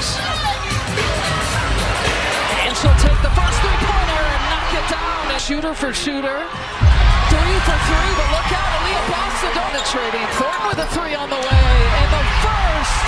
goes. And she'll take the first three-pointer and knock it down. Shooter for shooter. 3 for 3, but look out, Aaliyah Boston penetrating. Thornton with a 3 on the way. And the first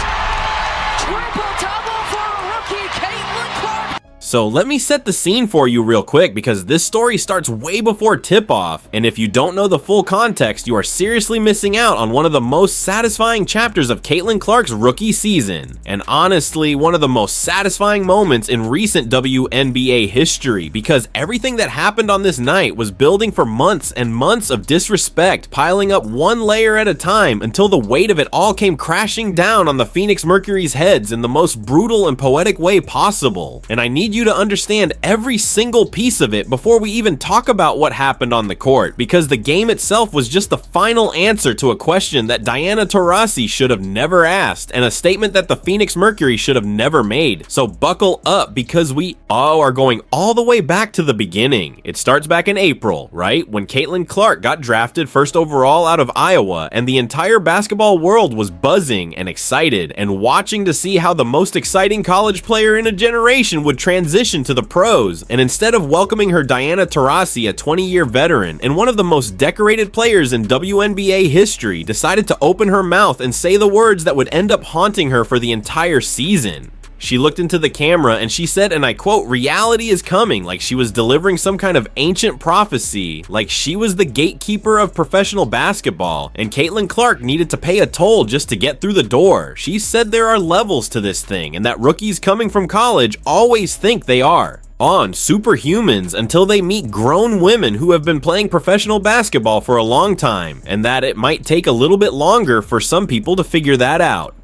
triple-double for rookie Caitlin Clark. So let me set the scene for you real quick, because this story starts way before tip-off, and if you don't know the full context, you are seriously missing out on one of the most satisfying chapters of Caitlin Clark's rookie season, and honestly, one of the most satisfying moments in recent WNBA history, because everything that happened on this night was building for months and months of disrespect, piling up one layer at a time until the weight of it all came crashing down on the Phoenix Mercury's heads in the most brutal and poetic way possible, and I need you to understand every single piece of it before we even talk about what happened on the court, because the game itself was just the final answer to a question that Diana Taurasi should have never asked, and a statement that the Phoenix Mercury should have never made. So buckle up, because we are going all the way back to the beginning. It starts back in April, right? When Caitlin Clark got drafted first overall out of Iowa, and the entire basketball world was buzzing and excited and watching to see how the most exciting college player in a generation would transition to the pros, and instead of welcoming her Diana Taurasi, a 20-year veteran and one of the most decorated players in WNBA history, decided to open her mouth and say the words that would end up haunting her for the entire season. She looked into the camera and she said, and I quote, "Reality is coming," like she was delivering some kind of ancient prophecy, like she was the gatekeeper of professional basketball, and Caitlin Clark needed to pay a toll just to get through the door. She said there are levels to this thing, and that rookies coming from college always think they are on superhumans until they meet grown women who have been playing professional basketball for a long time, and that it might take a little bit longer for some people to figure that out.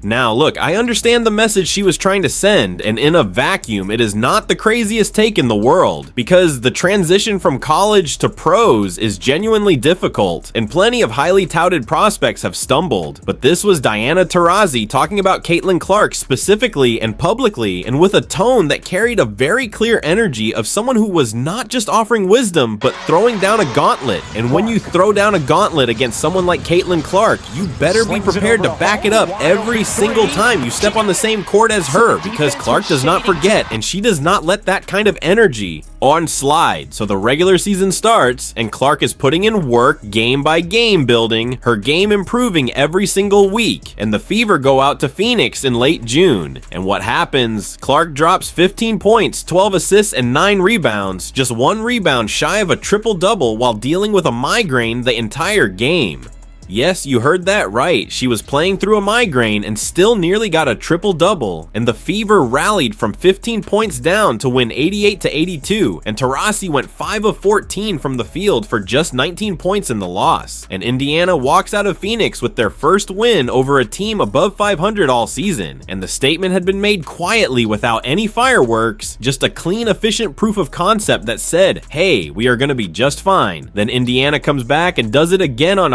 Now look, I understand the message she was trying to send, and in a vacuum, it is not the craziest take in the world, because the transition from college to pros is genuinely difficult, and plenty of highly touted prospects have stumbled. But this was Diana Taurasi talking about Caitlin Clark specifically and publicly, and with a tone that carried a very clear energy of someone who was not just offering wisdom, but throwing down a gauntlet. And when you throw down a gauntlet against someone like Caitlin Clark, you better be prepared to back it up every single time you step on the same court as her, because Clark does not forget, and she does not let that kind of energy on slide. So the regular season starts, and Clark is putting in work game by game, building her game, improving every single week, and the Fever go out to Phoenix in late June. And what happens? Clark drops 15 points, 12 assists, and 9 rebounds, just 1 rebound shy of a triple-double while dealing with a migraine the entire game. Yes, you heard that right. She was playing through a migraine and still nearly got a triple-double, and the Fever rallied from 15 points down to win 88-82, and Taurasi went 5 of 14 from the field for just 19 points in the loss. And Indiana walks out of Phoenix with their first win over a team above 500 all season, and the statement had been made quietly without any fireworks, just a clean, efficient proof of concept that said, hey, we are going to be just fine. Then Indiana comes back and does it again on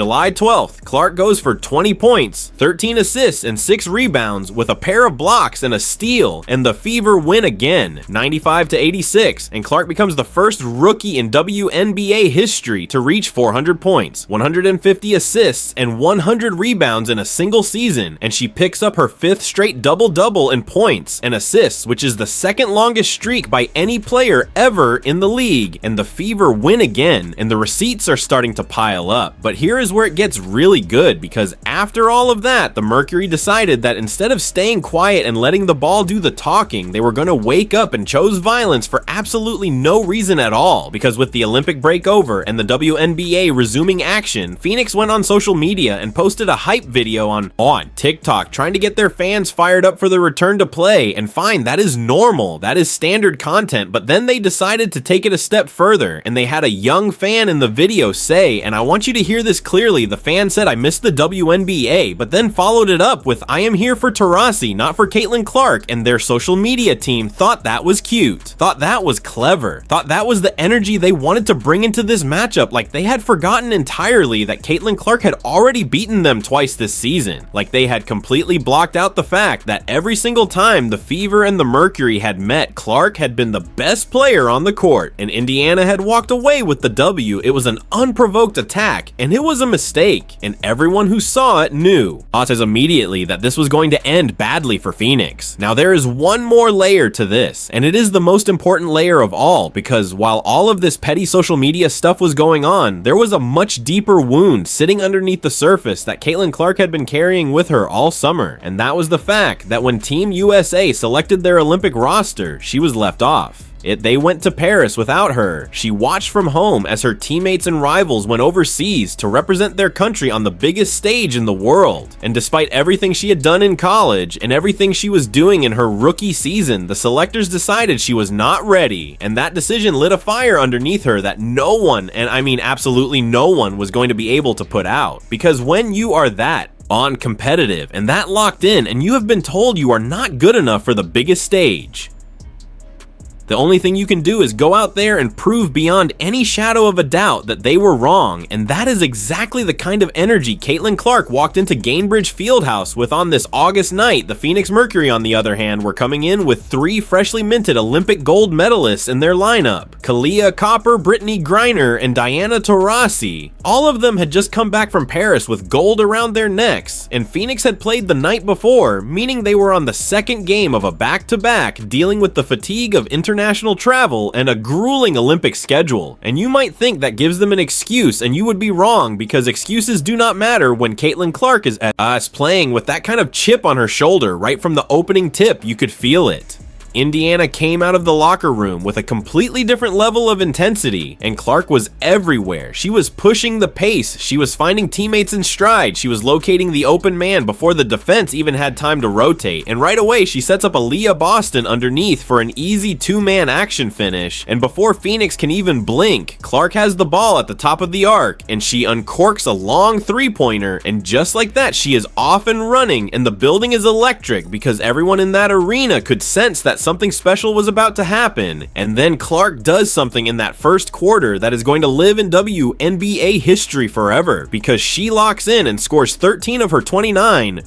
July 12th, Clark goes for 20 points, 13 assists, and 6 rebounds with a pair of blocks and a steal, and the Fever win again, 95-86, and Clark becomes the first rookie in WNBA history to reach 400 points, 150 assists, and 100 rebounds in a single season, and she picks up her 5th straight double-double in points and assists, which is the second longest streak by any player ever in the league, and the Fever win again, and the receipts are starting to pile up. But here is where it gets really good, because after all of that, the Mercury decided that instead of staying quiet and letting the ball do the talking, they were going to wake up and chose violence for absolutely no reason at all, because with the Olympic break over and the WNBA resuming action, Phoenix went on social media and posted a hype video on TikTok trying to get their fans fired up for the return to play, and fine, that is normal, that is standard content, but then they decided to take it a step further, and they had a young fan in the video say, and I want you to hear this clearly, the fan said, "I missed the WNBA," but then followed it up with, "I am here for Taurasi, not for Caitlin Clark," and their social media team thought that was cute, thought that was clever, thought that was the energy they wanted to bring into this matchup, like they had forgotten entirely that Caitlin Clark had already beaten them twice this season, like they had completely blocked out the fact that every single time the Fever and the Mercury had met, Clark had been the best player on the court, and Indiana had walked away with the W. It was an unprovoked attack, and it was was a mistake, and everyone who saw it knew. Says immediately that this was going to end badly for Phoenix. Now there is one more layer to this, and it is the most important layer of all, because while all of this petty social media stuff was going on, there was a much deeper wound sitting underneath the surface that Caitlin Clark had been carrying with her all summer, and that was the fact that when Team USA selected their Olympic roster, she was left off. They went to Paris without her. She watched from home as her teammates and rivals went overseas to represent their country on the biggest stage in the world. And despite everything she had done in college and everything she was doing in her rookie season, the selectors decided she was not ready. And that decision lit a fire underneath her that no one, and I mean absolutely no one, was going to be able to put out. Because when you are that on competitive and that locked in, and you have been told you are not good enough for the biggest stage, the only thing you can do is go out there and prove beyond any shadow of a doubt that they were wrong, and that is exactly the kind of energy Caitlin Clark walked into Gainbridge Fieldhouse with on this August night. The Phoenix Mercury, on the other hand, were coming in with 3 freshly minted Olympic gold medalists in their lineup: Kalia Copper, Brittany Griner, and Diana Taurasi. All of them had just come back from Paris with gold around their necks, and Phoenix had played the night before, meaning they were on the second game of a back-to-back, dealing with the fatigue of international travel and a grueling Olympic schedule. And you might think that gives them an excuse, and you would be wrong, because excuses do not matter when Caitlin Clark is at us playing with that kind of chip on her shoulder. Right from the opening tip, you could feel it. Indiana came out of the locker room with a completely different level of intensity, and Clark was everywhere. She was pushing the pace, she was finding teammates in stride, she was locating the open man before the defense even had time to rotate, and right away she sets up a Leah Boston underneath for an easy 2-man action finish, and before Phoenix can even blink, Clark has the ball at the top of the arc, and she uncorks a long 3-pointer, and just like that she is off and running, and the building is electric because everyone in that arena could sense that something special was about to happen. And then Clark does something in that first quarter that is going to live in WNBA history forever, because she locks in and scores 13 of her 29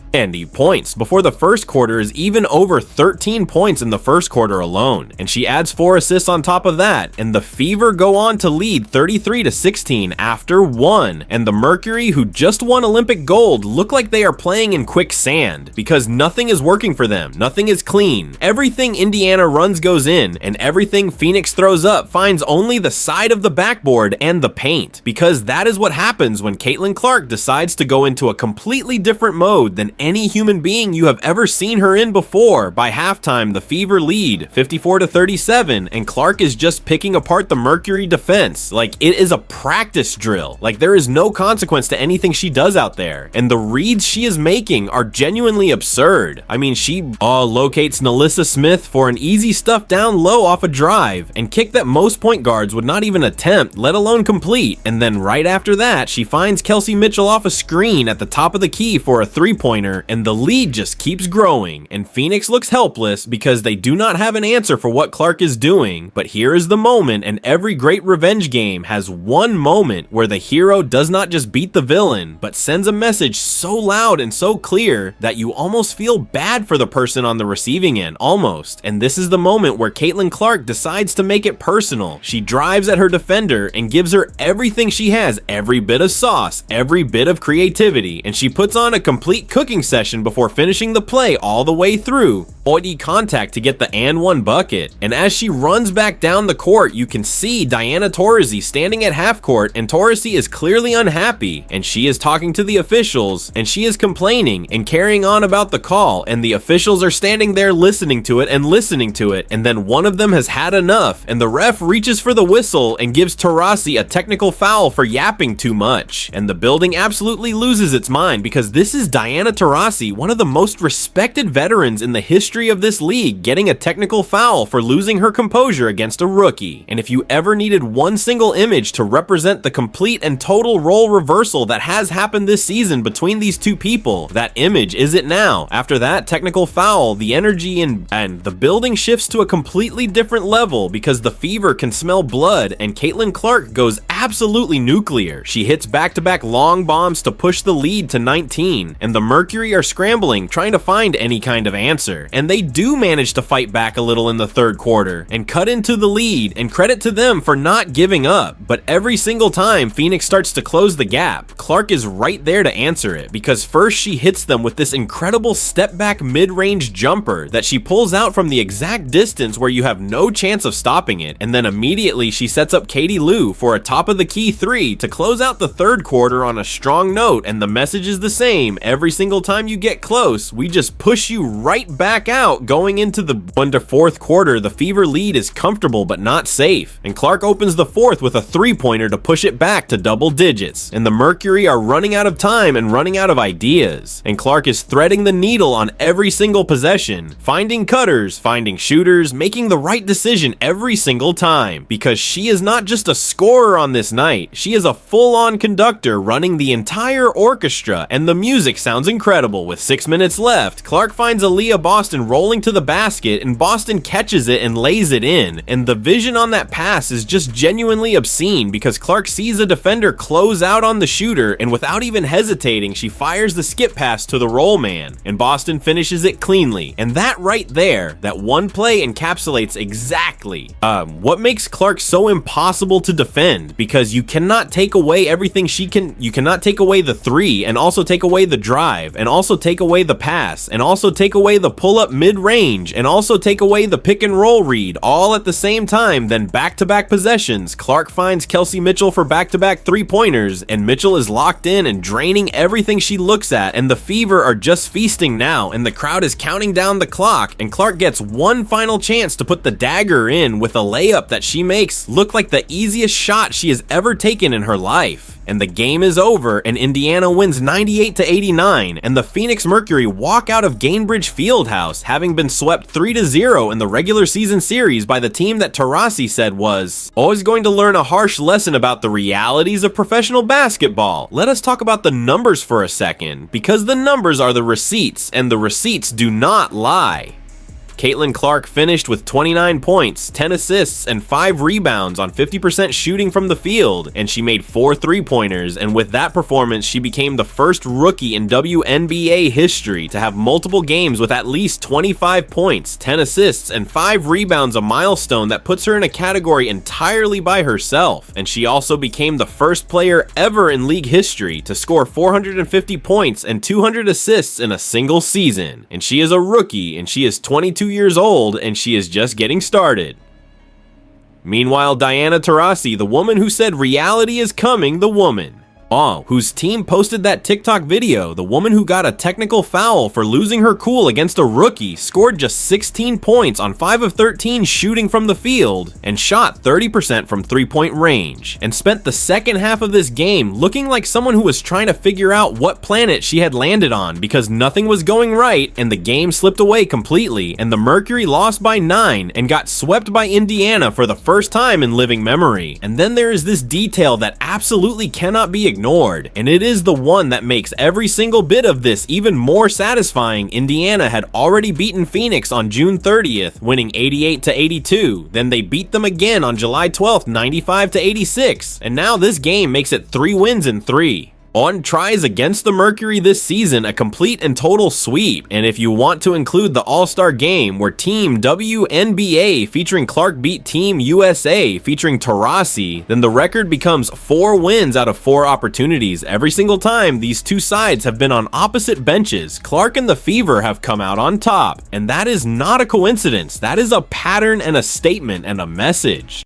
points before the first quarter is even over 13 points in the first quarter alone, and she adds 4 assists on top of that, and the Fever go on to lead 33-16 after 1, and the Mercury, who just won Olympic gold, look like they are playing in quicksand because nothing is working for them, nothing is clean. Everything Indiana runs goes in, and everything Phoenix throws up finds only the side of the backboard and the paint, because that is what happens when Caitlin Clark decides to go into a completely different mode than any human being you have ever seen her in before. By halftime, the Fever lead 54-37, and Clark is just picking apart the Mercury defense like it is a practice drill. Like there is no consequence to anything she does out there, and the reads she is making are genuinely absurd. I mean, she locates Nalissa Smith for an easy stuff down low off a drive, and kick that most point guards would not even attempt, let alone complete, and then right after that, she finds Kelsey Mitchell off a screen at the top of the key for a 3-pointer, and the lead just keeps growing, and Phoenix looks helpless because they do not have an answer for what Clark is doing. But here is the moment, and every great revenge game has one moment where the hero does not just beat the villain, but sends a message so loud and so clear that you almost feel bad for the person on the receiving end, almost. And this is the moment where Caitlin Clark decides to make it personal. She drives at her defender and gives her everything she has, every bit of sauce, every bit of creativity, and she puts on a complete cooking session before finishing the play all the way through. Body contact to get the and one bucket. And as she runs back down the court, you can see Diana Taurasi standing at half court, and Taurasi is clearly unhappy, and she is talking to the officials, and she is complaining and carrying on about the call, and the officials are standing there listening to it, and then one of them has had enough, and the ref reaches for the whistle and gives Taurasi a technical foul for yapping too much, and the building absolutely loses its mind, because this is Diana Taurasi, one of the most respected veterans in the history of this league, getting a technical foul for losing her composure against a rookie. And if you ever needed one single image to represent the complete and total role reversal that has happened this season between these two people, that image is it now. After that technical foul, the energy and the building shifts to a completely different level because the Fever can smell blood and Caitlin Clark goes absolutely nuclear. She hits back-to-back long bombs to push the lead to 19, and the Mercury are scrambling, trying to find any kind of answer. And they do manage to fight back a little in the third quarter and cut into the lead, and credit to them for not giving up. But every single time Phoenix starts to close the gap, Clark is right there to answer it, because first she hits them with this incredible step-back mid-range jumper that she pulls out from the exact distance where you have no chance of stopping it, and then immediately she sets up Katie Lou for a top-of-the-key 3 to close out the third quarter on a strong note. And the message is the same: every single time you get close, we just push you right back out. Going into the fourth quarter, the Fever lead is comfortable but not safe, and Clark opens the fourth with a 3-pointer to push it back to double digits, and the Mercury are running out of time and running out of ideas, and Clark is threading the needle on every single possession, finding cutters, finding shooters, making the right decision every single time, because she is not just a scorer on this night, she is a full-on conductor running the entire orchestra, and the music sounds incredible. With 6 minutes left, Clark finds Aaliyah Boston rolling to the basket, and Boston catches it and lays it in, and the vision on that pass is just genuinely obscene because Clark sees a defender close out on the shooter, and without even hesitating, she fires the skip pass to the roll man, and Boston finishes it cleanly. And that right there, that one play encapsulates exactly what makes Clark so impossible to defend, because you cannot take away everything she can. You cannot take away the 3 and also take away the drive and also take away the pass and also take away the pull-up mid-range and also take away the pick and roll read all at the same time. Then back-to-back possessions, Clark finds Kelsey Mitchell for back-to-back 3-pointers, and Mitchell is locked in and draining everything she looks at, and the Fever are just feasting now, and the crowd is counting down the clock, and Clark gets one final chance to put the dagger in with a layup that she makes look like the easiest shot she has ever taken in her life. And the game is over, and Indiana wins 98-89, and the Phoenix Mercury walk out of Gainbridge Fieldhouse, having been swept 3-0 in the regular season series by the team that Taurasi said was always going to learn a harsh lesson about the realities of professional basketball. Let us talk about the numbers for a second, because the numbers are the receipts, and the receipts do not lie. Caitlin Clark finished with 29 points, 10 assists, and 5 rebounds on 50% shooting from the field, and she made 4 3-pointers, and with that performance, she became the first rookie in WNBA history to have multiple games with at least 25 points, 10 assists, and 5 rebounds, a milestone that puts her in a category entirely by herself. And she also became the first player ever in league history to score 450 points and 200 assists in a single season. And she is a rookie, and she is 22 years old, and she is just getting started. Meanwhile, Diana Taurasi, the woman who said reality is coming, the woman whose team posted that TikTok video, the woman who got a technical foul for losing her cool against a rookie, scored just 16 points on 5 of 13 shooting from the field and shot 30% from 3-point range, and spent the second half of this game looking like someone who was trying to figure out what planet she had landed on, because nothing was going right and the game slipped away completely, and the Mercury lost by 9 and got swept by Indiana for the first time in living memory. And then there is this detail that absolutely cannot be ignored, and it is the one that makes every single bit of this even more satisfying. Indiana had already beaten Phoenix on June 30th, winning 88-82. Then they beat them again on July 12th, 95-86, and now this game makes it 3 wins in 3. On tries against the Mercury this season, a complete and total sweep. And if you want to include the All-Star game where Team WNBA featuring Clark beat Team USA featuring Taurasi, then the record becomes 4 wins out of 4 opportunities. Every single time these two sides have been on opposite benches, Clark and the Fever have come out on top. And that is not a coincidence. That is a pattern and a statement and a message.